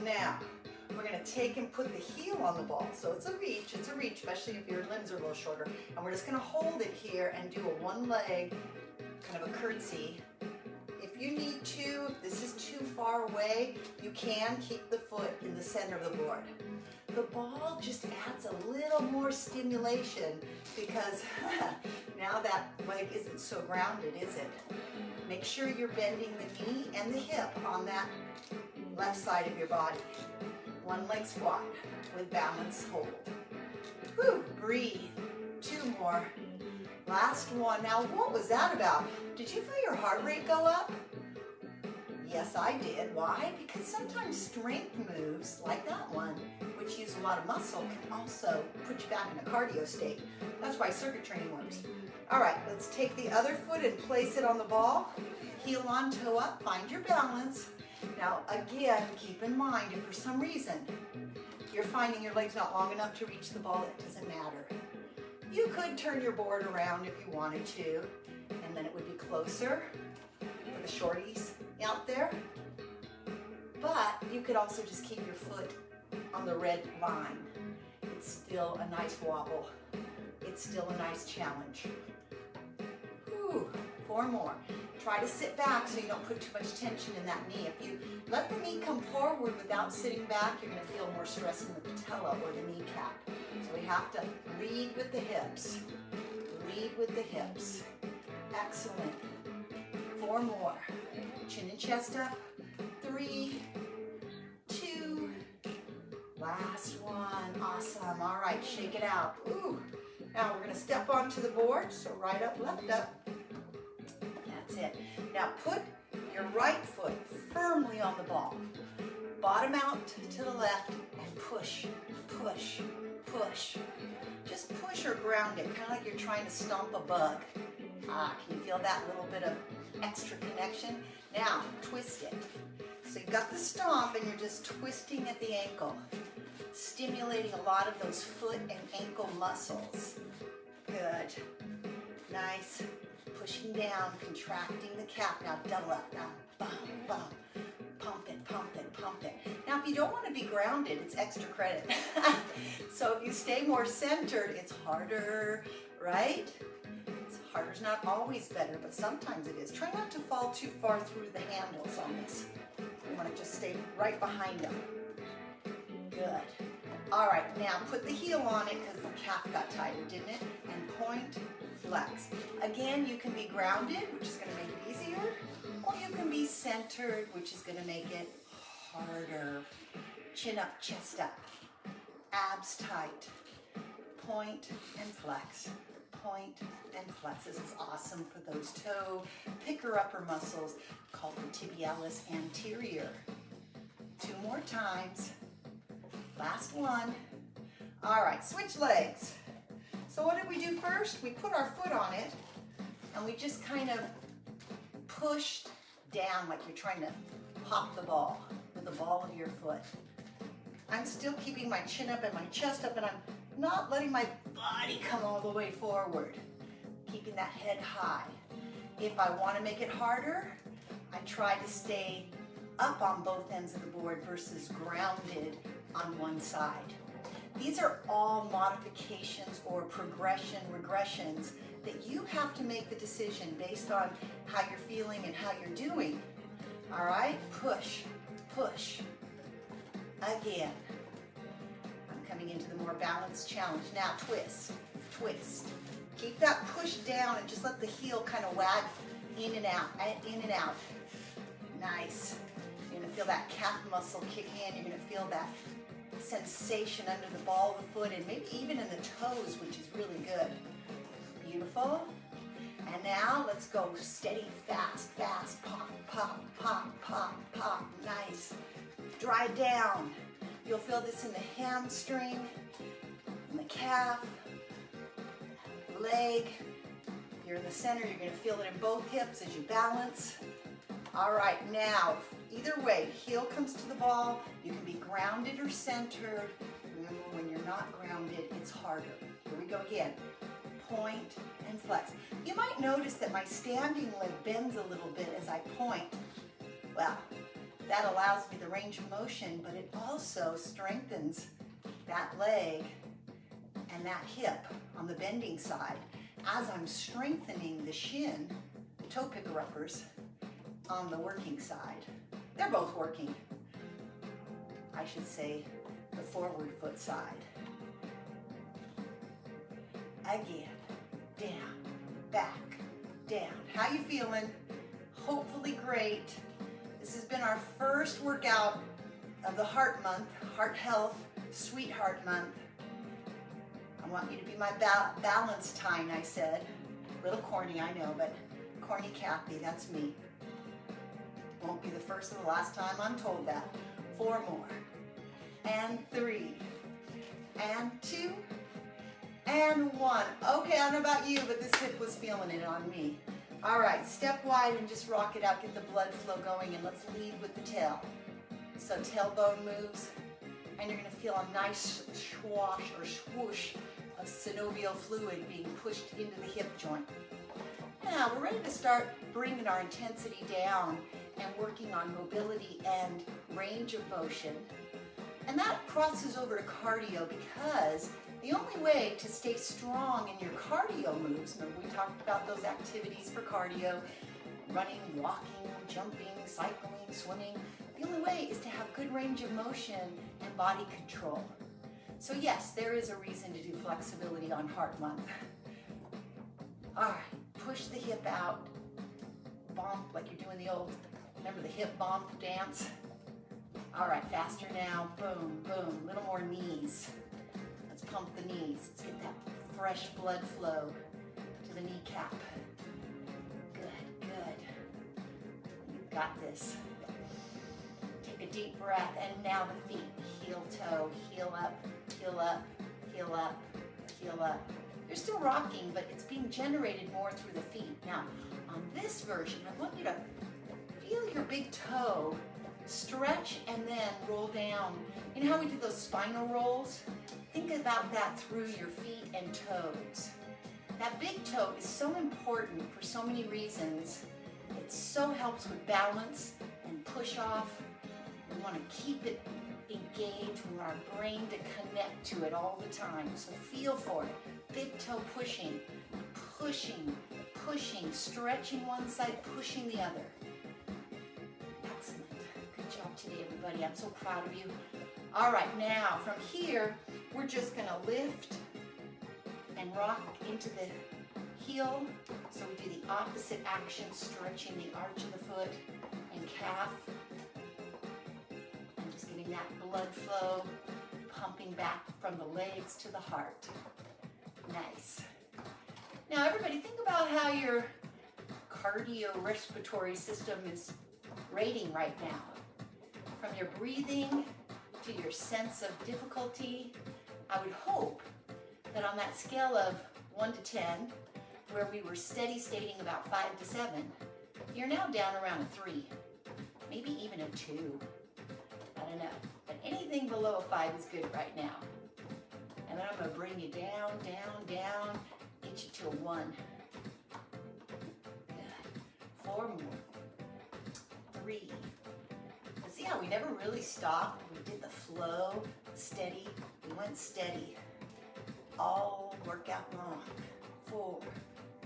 Now, we're going to take and put the heel on the ball. So it's a reach, especially if your limbs are a little shorter. And we're just going to hold it here and do a one leg, kind of a curtsy. If you need to, if this is too far away, you can keep the foot in the center of the board. The ball just adds a little more stimulation because now that leg isn't so grounded, is it? Make sure you're bending the knee and the hip on that left side of your body. One leg squat with balance hold. Whew, breathe. 2 more. Last one. Now, what was that about? Did you feel your heart rate go up? Yes, I did. Why? Because sometimes strength moves, like that one, which use a lot of muscle, can also put you back in a cardio state. That's why circuit training works. All right, let's take the other foot and place it on the ball. Heel on, toe up, find your balance. Now, again, keep in mind, if for some reason you're finding your leg's not long enough to reach the ball, it doesn't matter. You could turn your board around if you wanted to, and then it would be closer for the shorties out there. But you could also just keep your foot on the red line. It's still a nice wobble. It's still a nice challenge. Whew, 4 more. Try to sit back so you don't put too much tension in that knee. If you let the knee come forward without sitting back, you're going to feel more stress in the patella or the kneecap. So we have to lead with the hips. Lead with the hips. Excellent. 4 more. Chin and chest up. 3, 2, last one. Awesome. All right, shake it out. Ooh. Now we're going to step onto the board. So right up, left up. That's it. Now put your right foot firmly on the ball. Bottom out to the left and push, push, push. Just push or ground it, kind of like you're trying to stomp a bug. Can you feel that little bit of extra connection? Now, twist it. So you've got the stomp and you're just twisting at the ankle, stimulating a lot of those foot and ankle muscles. Good. Nice. Pushing down, contracting the calf. Now double up. Now, bum, bum. Pump it, pump it, pump it. Now, if you don't want to be grounded, it's extra credit. So if you stay more centered, it's harder, right? Harder's not always better, but sometimes it is. Try not to fall too far through the handles on this. You want to just stay right behind them. Good. All right, now put the heel on it because the calf got tighter, didn't it? And point, flex. Again, you can be grounded, which is going to make it easier, or you can be centered, which is going to make it harder. Chin up, chest up. Abs tight. Point and flex. Point and flex. This is awesome for those toe picker-upper muscles called the tibialis anterior. 2 more times. Last one. All right, switch legs. So what did we do first? We put our foot on it and we just kind of pushed down like you're trying to pop the ball with the ball of your foot. I'm still keeping my chin up and my chest up, and I'm not letting my body come all the way forward. Keeping that head high. If I want to make it harder, I try to stay up on both ends of the board versus grounded on one side. These are all modifications or regressions that you have to make the decision based on how you're feeling and how you're doing. All right, push, push. Again. I'm coming into the more balanced challenge. Now twist, twist. Keep that push down and just let the heel kind of wag in and out, in and out. Nice. You're gonna feel that calf muscle kick in. You're gonna feel that sensation under the ball of the foot and maybe even in the toes, which is really good. Beautiful. And now let's go steady, fast, fast. Pop, pop, pop, pop, pop. Nice. Drive down. You'll feel this in the hamstring, in the calf, leg. If you're in the center, you're going to feel it in both hips as you balance. All right, now, either way, heel comes to the ball. You can be grounded or centered. Remember, when you're not grounded, it's harder. Here we go again. Point and flex. You might notice that my standing leg bends a little bit as I point. Well, that allows me the range of motion, but it also strengthens that leg and that hip on the bending side as I'm strengthening the shin, the toe picker-uppers, on the working side. They're both working. I should say the forward foot side. Again, down, back, down. How you feeling? Hopefully great. This has been our first workout of the Heart Month, Heart Health, Sweetheart Month. I want you to be my balance tine, I said. A little corny, I know, but corny Kathy, that's me. Won't be the first or the last time I'm told that. 4 more. And 3. And 2. And 1. Okay, I don't know about you, but this hip was feeling it on me. All right, step wide and just rock it out. Get the blood flow going, and let's lead with the tail. So tailbone moves, and you're gonna feel a nice swash or swoosh of synovial fluid being pushed into the hip joint. Now, we're ready to start bringing our intensity down and working on mobility and range of motion. And that crosses over to cardio, because the only way to stay strong in your cardio moves, remember we talked about those activities for cardio, running, walking, jumping, cycling, swimming, the only way is to have good range of motion and body control. So yes, there is a reason to do flexibility on Heart Month. All right, push the hip out, bump like you're doing the old, remember the hip bump dance? All right, faster now, boom, boom, little more knees. Let's pump the knees. Let's get that fresh blood flow to the kneecap. Good, good. You've got this. Take a deep breath, and now the feet. Heel, toe, heel up, heel up, heel up, heel up. You're still rocking, but it's being generated more through the feet. Now, on this version, I want you to feel your big toe stretch and then roll down. You know how we do those spinal rolls? Think about that through your feet and toes. That big toe is so important for so many reasons. It so helps with balance and push off. We want to keep it engaged. We want our brain to connect to it all the time. So feel for it. Big toe pushing, pushing, pushing, stretching one side, pushing the other. Excellent. Good job today, everybody. I'm so proud of you. All right, now from here, we're just gonna lift and rock into the heel. So we do the opposite action, stretching the arch of the foot and calf. And just getting getting that blood flow pumping back from the legs to the heart. Nice. Now everybody, think about how your cardiorespiratory system is rating right now. From your breathing to your sense of difficulty, I would hope that on that scale of 1 to 10, where we were steady stating about 5 to 7, you're now down around a 3, maybe even a 2. I don't know, but anything below a 5 is good right now. And then I'm going to bring you down, down, down, get you to a 1. Good. 4 more. 3. But see how we never really stopped? We did the flow, steady. We went steady all workout long. 4,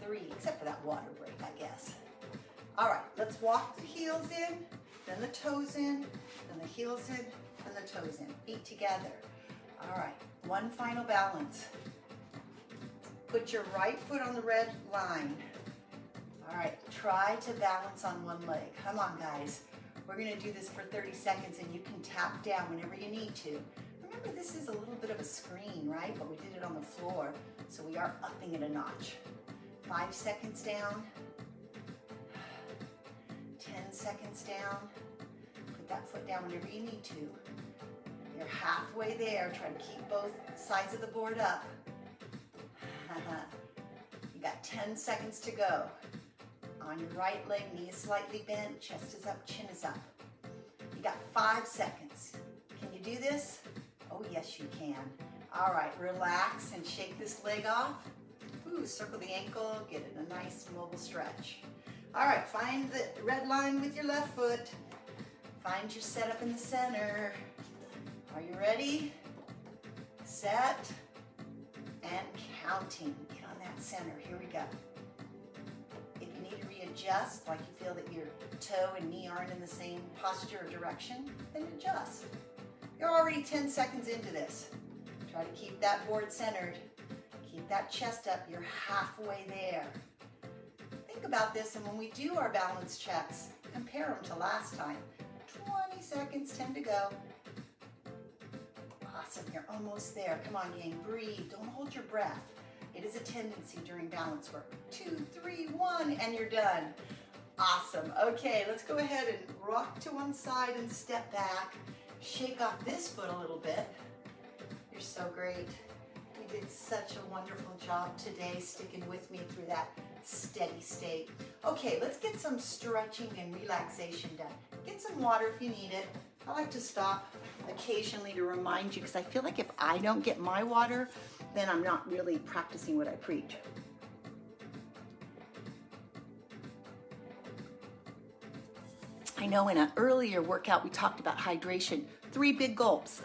3, except for that water break, I guess. All right, let's walk the heels in, then the toes in, then the heels in, then the toes in. Feet together. All right, one final balance. Put your right foot on the red line. All right, try to balance on one leg. Come on, guys. We're gonna do this for 30 seconds and you can tap down whenever you need to. Remember, this is a little bit of a screen, right? But we did it on the floor, so we are upping it a notch. 5 seconds down. 10 seconds down. Put that foot down whenever you need to. You're halfway there. Try to keep both sides of the board up. You got 10 seconds to go. On your right leg, knee is slightly bent, chest is up, chin is up. You got 5 seconds. Can you do this? Oh, yes, you can. All right, relax and shake this leg off. Ooh, circle the ankle, get it a nice mobile stretch. All right, find the red line with your left foot. Find your setup in the center. Are you ready? Set and counting. Get on that center. Here we go. If you need to readjust, like you feel that your toe and knee aren't in the same posture or direction, then adjust. You're already 10 seconds into this. Try to keep that board centered. Keep that chest up. You're halfway there. Think about this, and when we do our balance checks, compare them to last time. 20 seconds, 10 to go. Awesome, you're almost there. Come on, gang, breathe. Don't hold your breath. It is a tendency during balance work. 2, 3, 1, and you're done. Awesome. Okay, let's go ahead and rock to one side and step back. Shake off this foot a little bit. You're so great. You did such a wonderful job today sticking with me through that steady state. Okay, let's get some stretching and relaxation done. Get some water if you need it. I like to stop occasionally to remind you, because I feel like if I don't get my water, then I'm not really practicing what I preach. I know in an earlier workout we talked about hydration. 3 big gulps.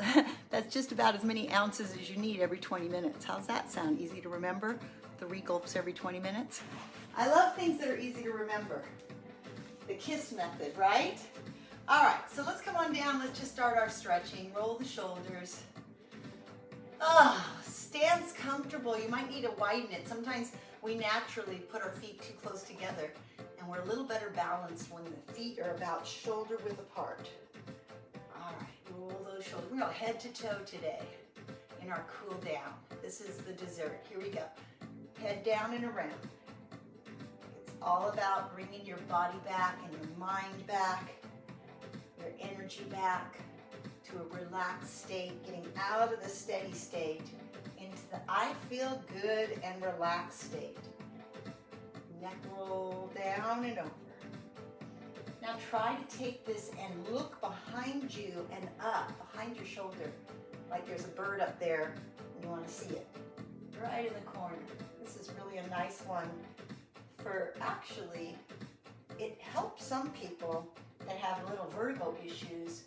That's just about as many ounces as you need every 20 minutes. How's that sound? Easy to remember? 3 gulps every 20 minutes? I love things that are easy to remember. The KISS method, right? All right, so let's come on down. Let's just start our stretching. Roll the shoulders. Stance comfortable. You might need to widen it. Sometimes we naturally put our feet too close together, and we're a little better balanced when the feet are about shoulder width apart. All right, roll those shoulders. We're going head to toe today in our cool down. This is the dessert. Here we go. Head down and around. It's all about bringing your body back and your mind back, your energy back to a relaxed state, getting out of the steady state into the I feel good and relaxed state. Neck roll down and over. Now try to take this and look behind you and up, behind your shoulder, like there's a bird up there and you want to see it. Right in the corner. This is really a nice one for, actually, it helps some people that have little vertigo issues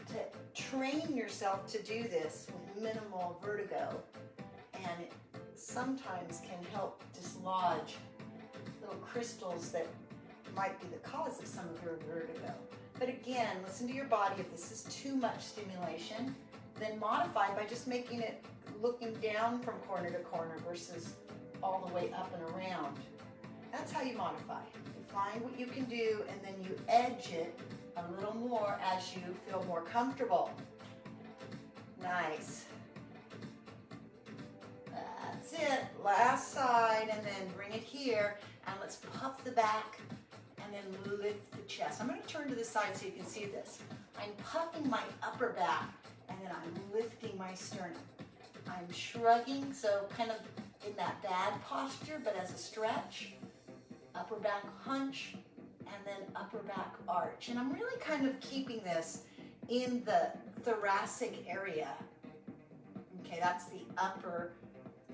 to train yourself to do this with minimal vertigo, and it sometimes can help dislodge little crystals that might be the cause of some of your vertigo. But again, listen to your body. If this is too much stimulation, then modify by just making it looking down from corner to corner versus all the way up and around. That's how you modify. You find what you can do and then you edge it a little more as you feel more comfortable. Nice. That's it. Last side, and then bring it here, and let's puff the back, and then lift the chest. I'm going to turn to the side so you can see this. I'm puffing my upper back, and then I'm lifting my sternum. I'm shrugging, so kind of in that bad posture, but as a stretch. Upper back hunch, and then upper back arch. And I'm really kind of keeping this in the thoracic area. Okay, that's the upper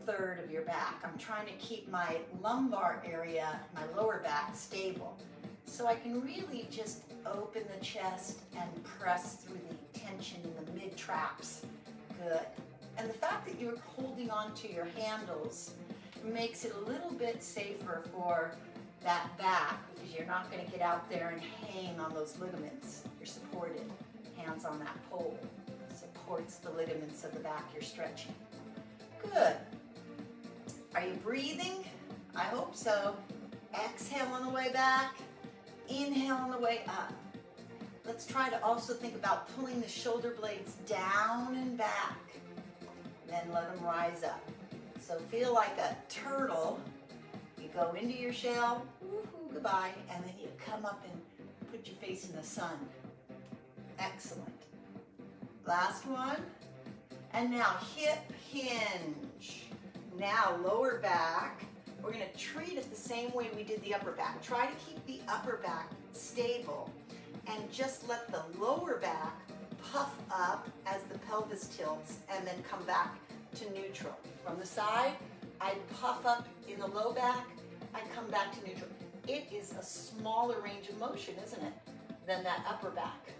third of your back. I'm trying to keep my lumbar area, my lower back, stable. So I can really just open the chest and press through the tension in the mid-traps. Good. And the fact that you're holding on to your handles makes it a little bit safer for that back, because you're not going to get out there and hang on those ligaments. You're supported. Hands on that pole. Supports the ligaments of the back you're stretching. Good. Are you breathing? I hope so. Exhale on the way back. Inhale on the way up. Let's try to also think about pulling the shoulder blades down and back. Then let them rise up. So feel like a turtle. You go into your shell, woohoo, goodbye, and then you come up and put your face in the sun. Excellent. Last one. And now hip hinge. Now lower back. We're going to treat it the same way we did the upper back. Try to keep the upper back stable and just let the lower back puff up as the pelvis tilts and then come back to neutral. From the side, I puff up in the low back, I come back to neutral. It is a smaller range of motion, isn't it, than that upper back.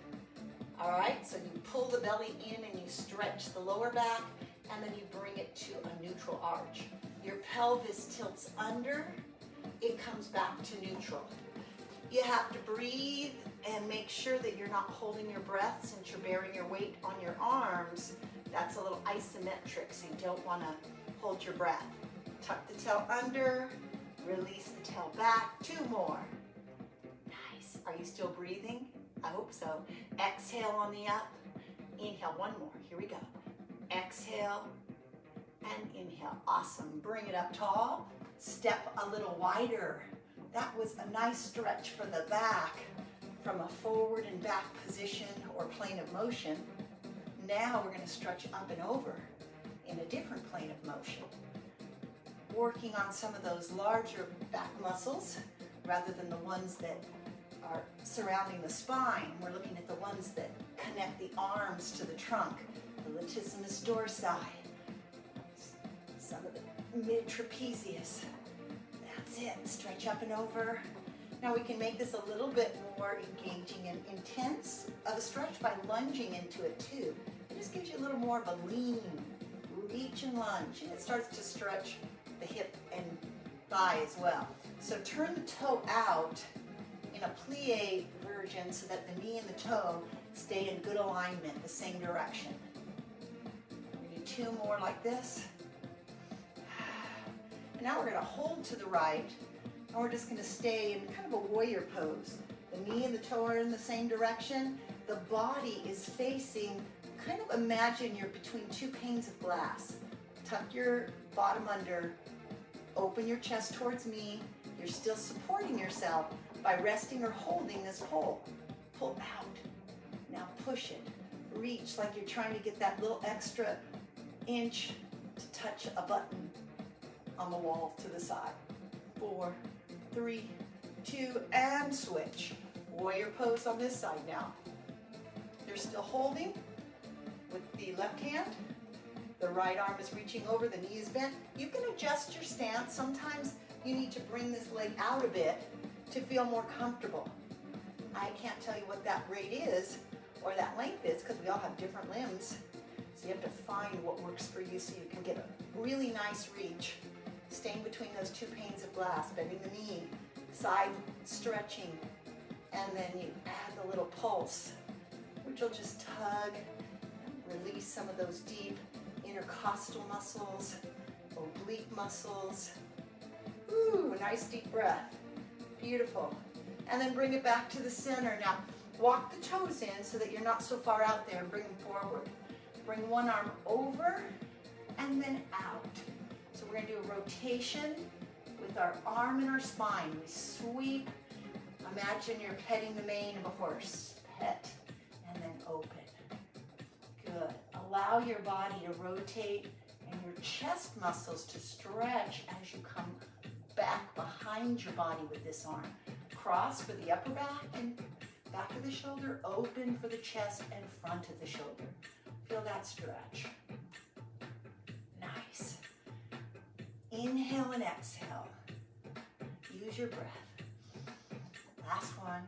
All right, so you pull the belly in and you stretch the lower back, and then you bring it to a neutral arch. Your pelvis tilts under, it comes back to neutral. You have to breathe and make sure that you're not holding your breath since you're bearing your weight on your arms. That's a little isometric, so you don't want to hold your breath. Tuck the tail under, release the tail back. 2 more. Nice. Are you still breathing? I hope so. Exhale on the up. Inhale. 1 more. Here we go. Exhale and inhale. Awesome. Bring it up tall. Step a little wider. That was a nice stretch for the back from a forward and back position or plane of motion. Now we're going to stretch up and over in a different plane of motion. Working on some of those larger back muscles rather than the ones that are surrounding the spine. We're looking at the ones that connect the arms to the trunk, the latissimus dorsi, some of the mid-trapezius. That's it. Stretch up and over. Now we can make this a little bit more engaging and intense of a stretch by lunging into it too. It just gives you a little more of a lean, reach and lunge, and it starts to stretch the hip and thigh as well. So turn the toe out in a plie version so that the knee and the toe stay in good alignment, the same direction. We do 2 more like this. And now we're going to hold to the right, and we're just going to stay in kind of a warrior pose. The knee and the toe are in the same direction. The body is facing, kind of imagine you're between 2 panes of glass. Tuck your bottom under, open your chest towards me. You're still supporting yourself by resting or holding this pole. Pull out. Now push it. Reach like you're trying to get that little extra inch to touch a button on the wall to the side. 4, 3, 2, and switch. Warrior pose on this side now. You're still holding with the left hand. The right arm is reaching over, the knee is bent. You can adjust your stance. Sometimes you need to bring this leg out a bit to feel more comfortable. I can't tell you what that rate is or that length is because we all have different limbs. So you have to find what works for you so you can get a really nice reach. Staying between those 2 panes of glass, bending the knee, side stretching, and then you add the little pulse, which will just tug and release some of those deep intercostal muscles, oblique muscles. Ooh, nice deep breath. Beautiful. And then bring it back to the center. Now, walk the toes in so that you're not so far out there and bring them forward. Bring one arm over and then out. So we're gonna do a rotation with our arm and our spine. We sweep. Imagine you're petting the mane of a horse. Pet, and then open. Good. Allow your body to rotate and your chest muscles to stretch as you come back behind your body with this arm. Cross for the upper back and back of the shoulder, open for the chest and front of the shoulder. Feel that stretch. Nice. Inhale and exhale. Use your breath. Last one.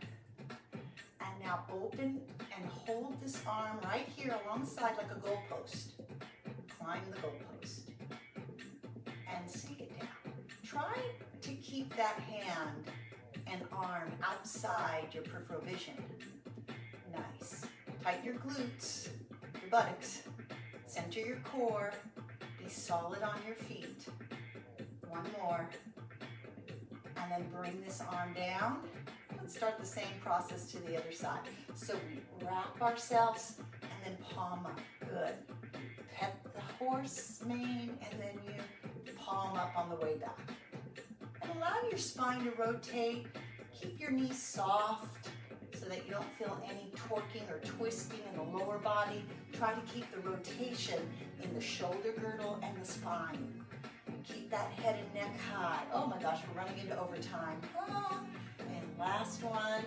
And now open and hold this arm right here alongside like a goalpost. Climb the goalpost. And sink it down. Try to keep that hand and arm outside your peripheral vision. Nice. Tighten your glutes, your buttocks. Center your core. Be solid on your feet. One more. And then bring this arm down. Let's start the same process to the other side. So we wrap ourselves and then palm up. Good. Pet the horse mane and then you palm up on the way back. And allow your spine to rotate. Keep your knees soft so that you don't feel any torquing or twisting in the lower body. Try to keep the rotation in the shoulder girdle and the spine. Keep that head and neck high. Oh my gosh, we're running into overtime. And last one.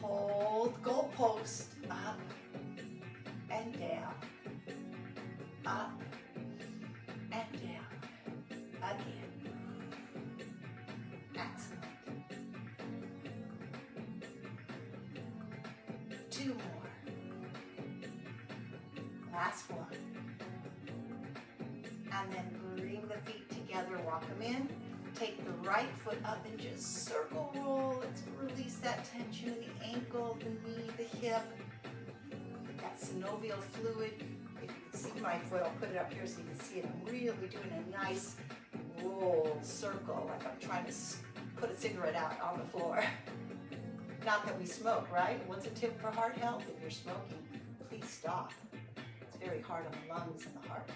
Hold goalpost. Up and down. Up and down. Again. Excellent. Two more. Last one. And then bring the feet together, walk them in. Take the right foot up and just circle roll. Let's release that tension in the ankle, the knee, the hip. That synovial fluid. If you can see my foot, I'll put it up here so you can see it. I'm really doing a nice roll, circle, like I'm trying to put a cigarette out on the floor. Not that we smoke, right? What's a tip for heart health? If you're smoking, please stop. It's very hard on the lungs and the heart.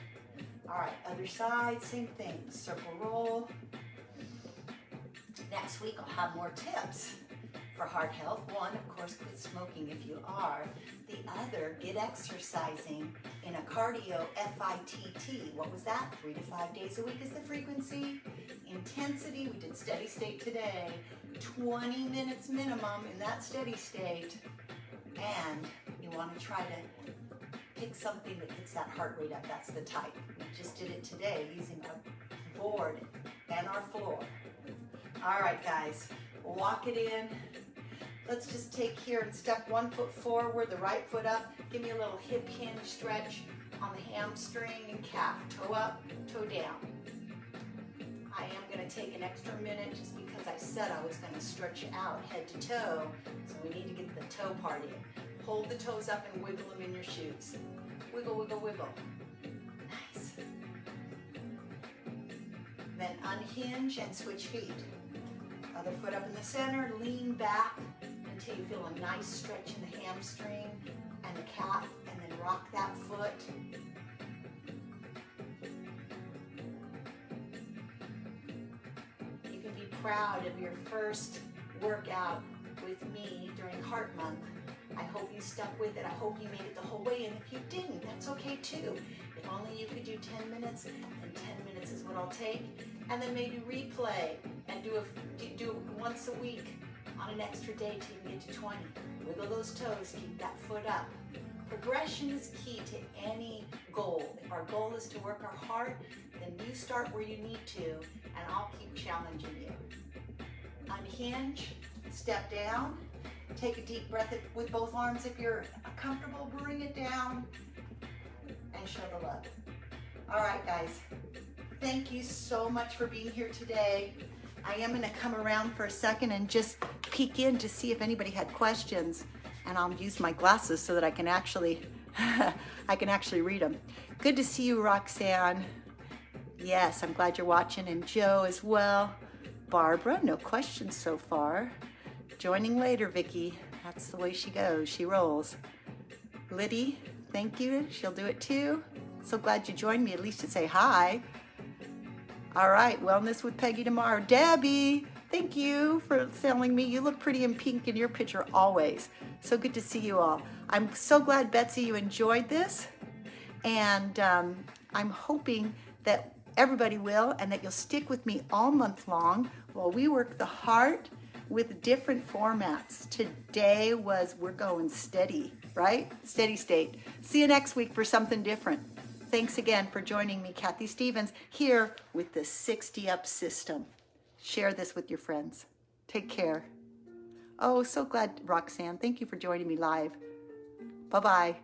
All right, other side, same thing. Circle roll. Next week, I'll have more tips for heart health. One, of course, quit smoking if you are. The other, get exercising in a cardio FITT. What was that? 3 to 5 days a week is the frequency. Intensity, we did steady state today. 20 minutes minimum in that steady state. And you want to try to pick something that gets that heart rate up. That's the type. We just did it today using our board and our floor. All right, guys, walk it in. Let's just take here and step 1 foot forward, the right foot up. Give me a little hip hinge stretch on the hamstring and calf. Toe up, toe down. I am going to take an extra minute just because I said I was going to stretch out head to toe. So we need to get the toe part in. Hold the toes up and wiggle them in your shoes. Wiggle, wiggle, wiggle. Nice. Then unhinge and switch feet. Other foot up in the center, lean back until you feel a nice stretch in the hamstring and the calf, and then rock that foot. You can be proud of your first workout with me during Heart Month. I hope you stuck with it. I hope you made it the whole way, and if you didn't, that's okay too. If only you could do 10 minutes, and 10 minutes is what I'll take. And then maybe replay and do it once a week on an extra day till you get to 20. Wiggle those toes, keep that foot up. Progression is key to any goal. If our goal is to work our heart, then you start where you need to, and I'll keep challenging you. Unhinge, step down, take a deep breath with both arms. If you're comfortable, bring it down and show the love. All right, guys. Thank you so much for being here today. I am going to come around for a second and just peek in to see if anybody had questions, and I'll use my glasses so that I can actually read them. Good to see you, Roxanne. Yes, I'm glad you're watching, and Joe as well. Barbara, no questions so far. Joining later, Vicky. That's the way she goes. She rolls. Liddy, Thank you. She'll do it too. So glad you joined me, at least to say hi. All right, Wellness with Peggy tomorrow. Debbie, thank you for telling me. You look pretty in pink in your picture always. So good to see you all. I'm so glad, Betsy, you enjoyed this. And I'm hoping that everybody will, and that you'll stick with me all month long while we work the heart with different formats. Today we're going steady, right? Steady state. See you next week for something different. Thanks again for joining me, Kathy Stevens, here with the 60 Up System. Share this with your friends. Take care. Oh, so glad, Roxanne. Thank you for joining me live. Bye-bye.